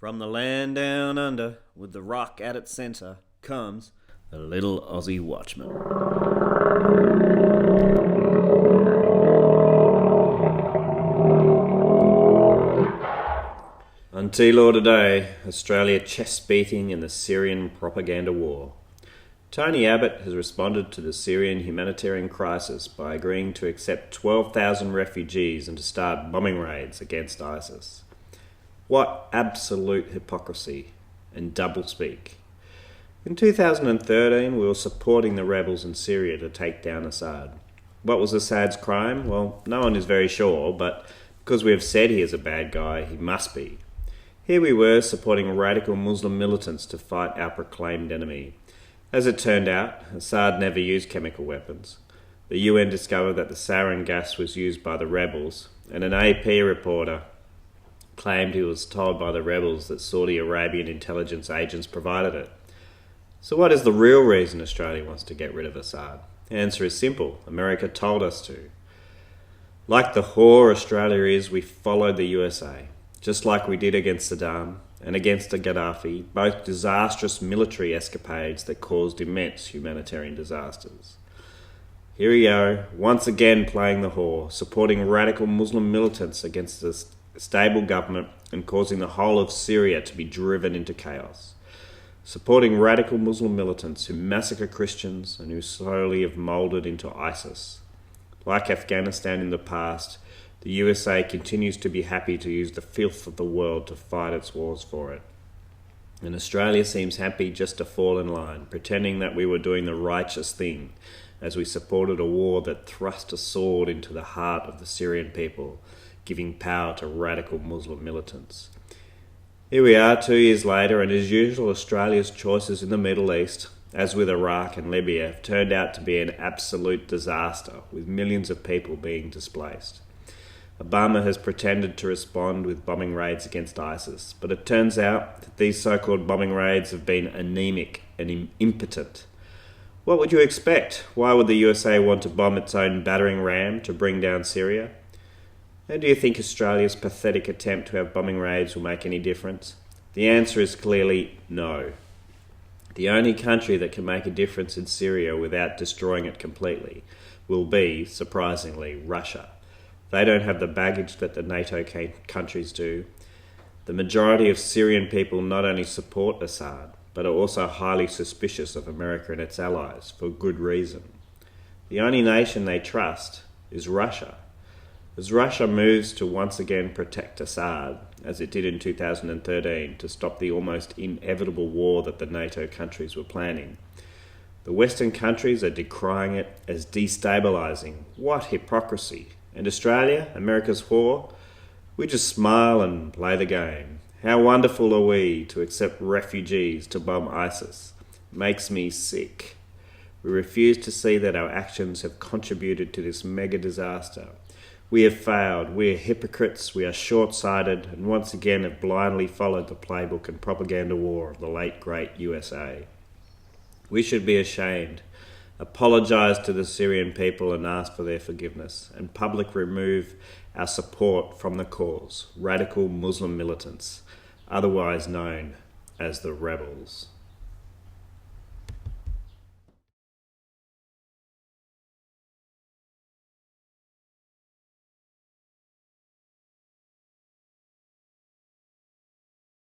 From the land down under, with the rock at its centre, comes the little Aussie watchman. On TLAW today, Australia chest-beating in the Syrian propaganda war. Tony Abott has responded to the Syrian humanitarian crisis by agreeing to accept 12,000 refugees and to start bombing raids against ISIS. What absolute hypocrisy and doublespeak. In 2013, we were supporting the rebels in Syria to take down Assad. What was Assad's crime? Well, no one is very sure, but because we have said he is a bad guy, he must be. Here we were supporting radical Muslim militants to fight our proclaimed enemy. As it turned out, Assad never used chemical weapons. The UN discovered that the sarin gas was used by the rebels, and an AP reporter claimed he was told by the rebels that Saudi Arabian intelligence agents provided it. So what is the real reason Australia wants to get rid of Assad? The answer is simple. America told us to. Like the whore Australia is, we followed the USA, just like we did against Saddam and against Gadaffi, both disastrous military escapades that caused immense humanitarian disasters. Here we go, once again playing the whore, supporting radical Muslim militants against a stable government and causing the whole of Syria to be driven into chaos. Supporting radical Muslim militants who massacre Christians and who slowly have moulded into ISIS. Like Afghanistan in the past, the USA continues to be happy to use the filth of the world to fight its wars for it. And Australia seems happy just to fall in line, pretending that we were doing the righteous thing as we supported a war that thrust a sword into the heart of the Syrian people, giving power to radical Muslim militants. Here we are 2 years later, and as usual, Australia's choices in the Middle East, as with Iraq and Libya, have turned out to be an absolute disaster, with millions of people being displaced. Obama has pretended to respond with bombing raids against ISIS, but it turns out that these so-called bombing raids have been anemic and impotent. What would you expect? Why would the USA want to bomb its own battering ram to bring down Syria? And do you think Australia's pathetic attempt to have bombing raids will make any difference? The answer is clearly no. The only country that can make a difference in Syria without destroying it completely will be, surprisingly, Russia. They don't have the baggage that the NATO countries do. The majority of Syrian people not only support Assad, but are also highly suspicious of America and its allies, for good reason. The only nation they trust is Russia. As Russia moves to once again protect Assad, as it did in 2013 to stop the almost inevitable war that the NATO countries were planning, the Western countries are decrying it as destabilising. What hypocrisy! And Australia, America's whore, we just smile and play the game. How wonderful are we to accept refugees to bomb ISIS? Makes me sick. We refuse to see that our actions have contributed to this mega disaster. We have failed, we are hypocrites, we are short-sighted, and once again have blindly followed the playbook and propaganda war of the late great USA. We should be ashamed, apologise to the Syrian people and ask for their forgiveness, and publicly remove our support from the cause, radical Muslim militants, otherwise known as the rebels.